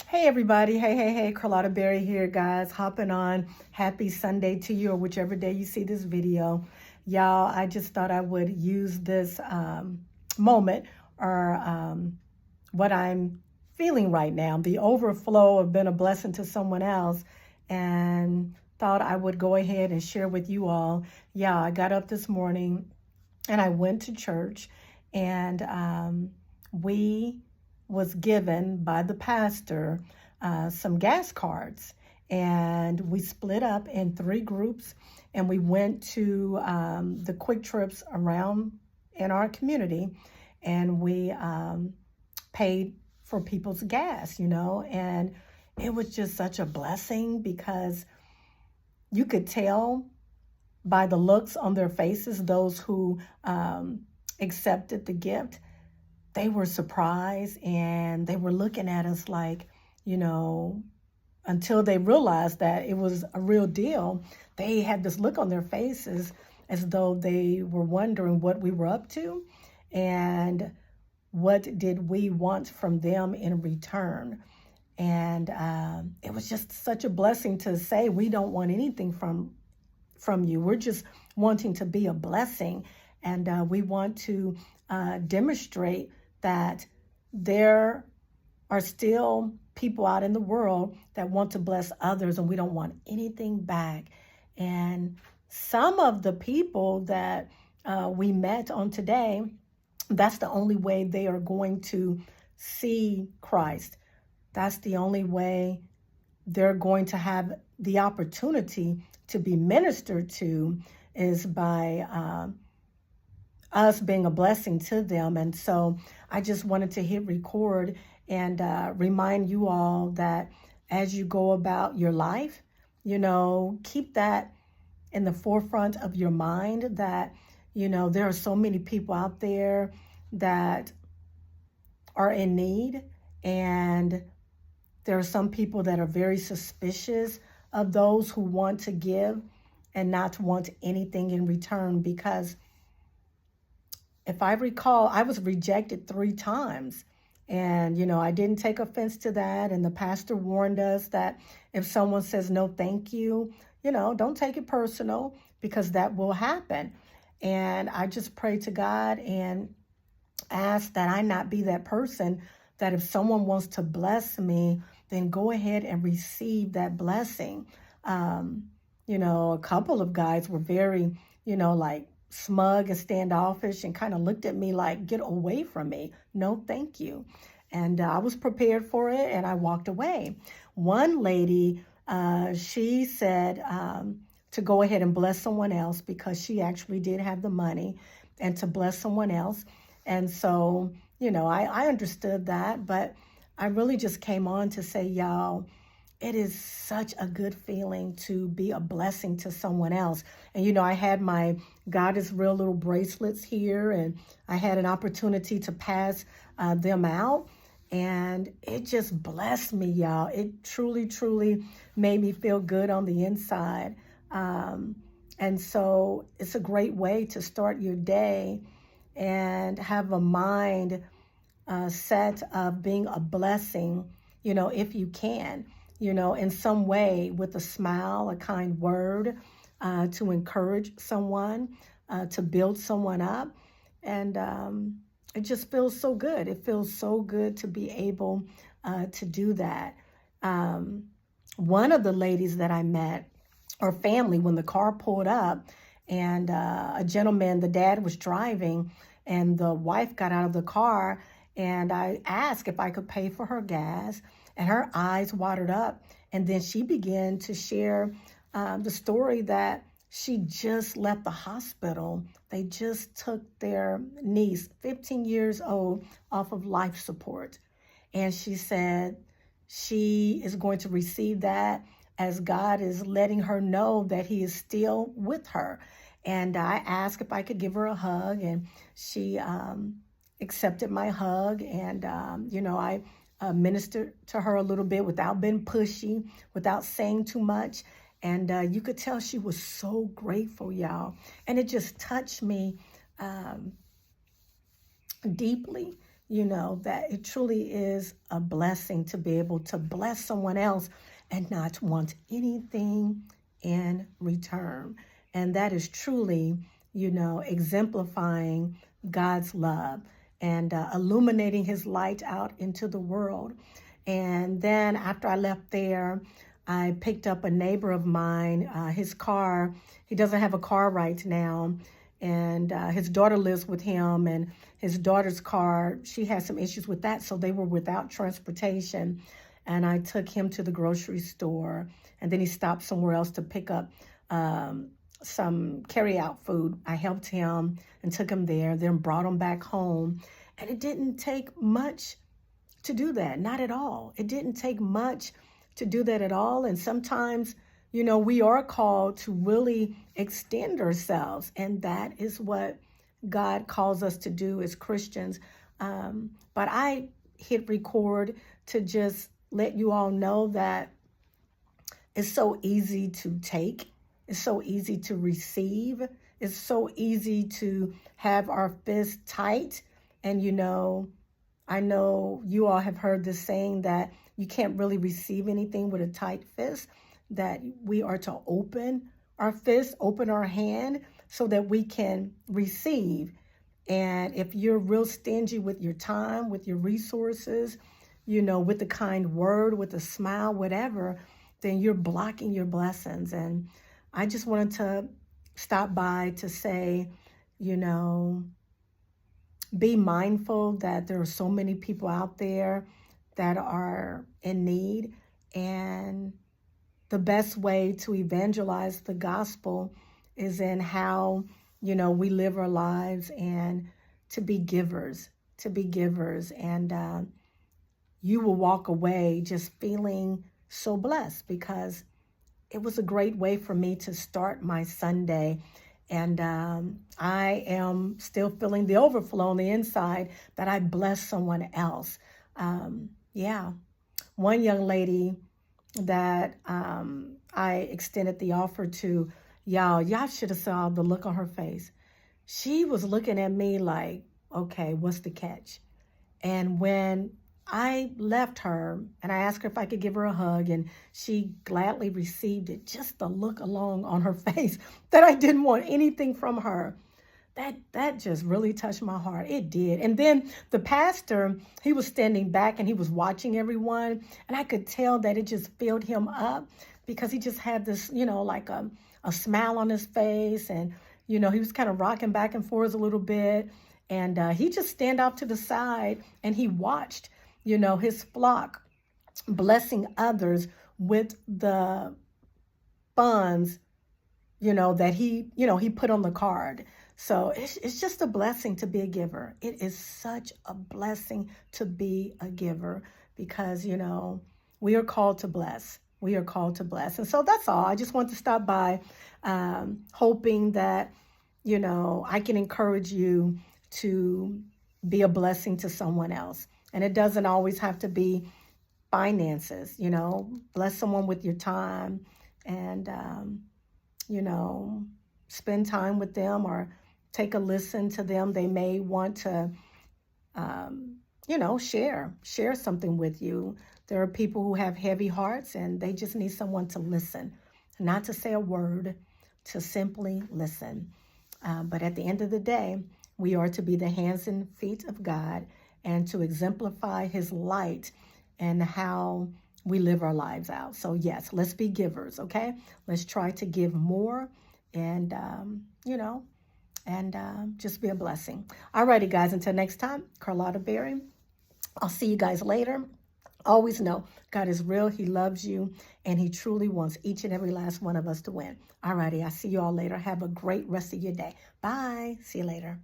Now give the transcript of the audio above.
Hey everybody, hey, Carlotta Berry here, guys. Hopping on. Happy Sunday to you, or whichever day you see this video. Y'all, I just thought I would use this moment or what I'm feeling right now. The overflow of being a blessing to someone else, and thought I would go ahead and share with you all. Yeah, I got up this morning and I went to church, and we was given by the pastor some gas cards, and we split up in three groups, and we went to the quick trips around in our community, and we paid for people's gas, and it was just such a blessing because you could tell by the looks on their faces, those who accepted the gift, they were surprised and they were looking at us like, until they realized that it was a real deal, they had this look on their faces as though they were wondering what we were up to and what did we want from them in return. And it was just such a blessing to say, we don't want anything from you. We're just wanting to be a blessing. And we want to demonstrate that there are still people out in the world that want to bless others, and we don't want anything back. And some of the people that we met on today, that's the only way they are going to see Christ. That's the only way they're going to have the opportunity to be ministered to, is by us being a blessing to them. And so I just wanted to hit record and remind you all that as you go about your life, keep that in the forefront of your mind, that, there are so many people out there that are in need, and there are some people that are very suspicious of those who want to give and not want anything in return. Because if I recall, I was rejected 3 times. And, I didn't take offense to that. And the pastor warned us that if someone says no, thank you, don't take it personal, because that will happen. And I just pray to God and ask that I not be that person, that if someone wants to bless me, then go ahead and receive that blessing. A couple of guys were very, like smug and standoffish and kind of looked at me like, get away from me. No, thank you. And I was prepared for it, and I walked away. One lady, she said to go ahead and bless someone else, because she actually did have the money, and to bless someone else. And so, I understood that, but I really just came on to say, y'all, it is such a good feeling to be a blessing to someone else. And, I had my God is Real little bracelets here, and I had an opportunity to pass them out. And it just blessed me, y'all. It truly, truly made me feel good on the inside. And so it's a great way to start your day and have a mind set of being a blessing, if you can, in some way, with a smile, a kind word, to encourage someone, to build someone up. And it just feels so good. It feels so good to be able to do that. One of the ladies that I met, or family, when the car pulled up, and a gentleman, the dad was driving, and the wife got out of the car, and I asked if I could pay for her gas, and her eyes watered up. And then she began to share the story that she just left the hospital. They just took their niece, 15 years old, off of life support. And she said she is going to receive that as God is letting her know that he is still with her. And I asked if I could give her a hug, and she accepted my hug. And, I ministered to her a little bit without being pushy, without saying too much. And you could tell she was so grateful, y'all. And it just touched me deeply, that it truly is a blessing to be able to bless someone else and not want anything in return. And that is truly, exemplifying God's love and illuminating his light out into the world. And then after I left there, I picked up a neighbor of mine, his car. He doesn't have a car right now. And his daughter lives with him, and his daughter's car, she had some issues with that. So they were without transportation. And I took him to the grocery store, and then he stopped somewhere else to pick up some carry-out food. I helped him and took him there, then brought him back home. And it didn't take much to do that, not at all. It didn't take much to do that at all. And sometimes, we are called to really extend ourselves. And that is what God calls us to do as Christians. But I hit record to just let you all know that it's so easy to take. It's so easy to receive. It's so easy to have our fists tight. And, I know you all have heard this saying that you can't really receive anything with a tight fist, that we are to open our fist, open our hand so that we can receive. And if you're real stingy with your time, with your resources, with the kind word, with a smile, whatever, then you're blocking your blessings. And I just wanted to stop by to say, be mindful that there are so many people out there that are in need. And the best way to evangelize the gospel is in how, we live our lives, and to be givers. And you will walk away just feeling so blessed, because it was a great way for me to start my Sunday. And I am still feeling the overflow on the inside that I blessed someone else. One young lady that I extended the offer to, y'all should have saw the look on her face. She was looking at me like, okay, what's the catch? And when I left her and I asked her if I could give her a hug, and she gladly received it, just the look along on her face that I didn't want anything from her. That just really touched my heart. It did. And then the pastor, he was standing back and he was watching everyone. And I could tell that it just filled him up, because he just had this, like a smile on his face. And, he was kind of rocking back and forth a little bit. And he just stand off to the side and he watched, his flock blessing others with the funds, that he put on the card. So it's just a blessing to be a giver. It is such a blessing to be a giver, because, we are called to bless. We are called to bless. And so that's all. I just want to stop by, hoping that, I can encourage you to be a blessing to someone else. And it doesn't always have to be finances, bless someone with your time, and, spend time with them, or take a listen to them. They may want to, share something with you. There are people who have heavy hearts, and they just need someone to listen, not to say a word, to simply listen. But at the end of the day, we are to be the hands and feet of God, and to exemplify his light and how we live our lives out. So yes, let's be givers, okay? Let's try to give more, and, just be a blessing. Alrighty, guys, until next time, Carlotta Berry. I'll see you guys later. Always know God is real. He loves you, and he truly wants each and every last one of us to win. Alrighty, I'll see you all later. Have a great rest of your day. Bye. See you later.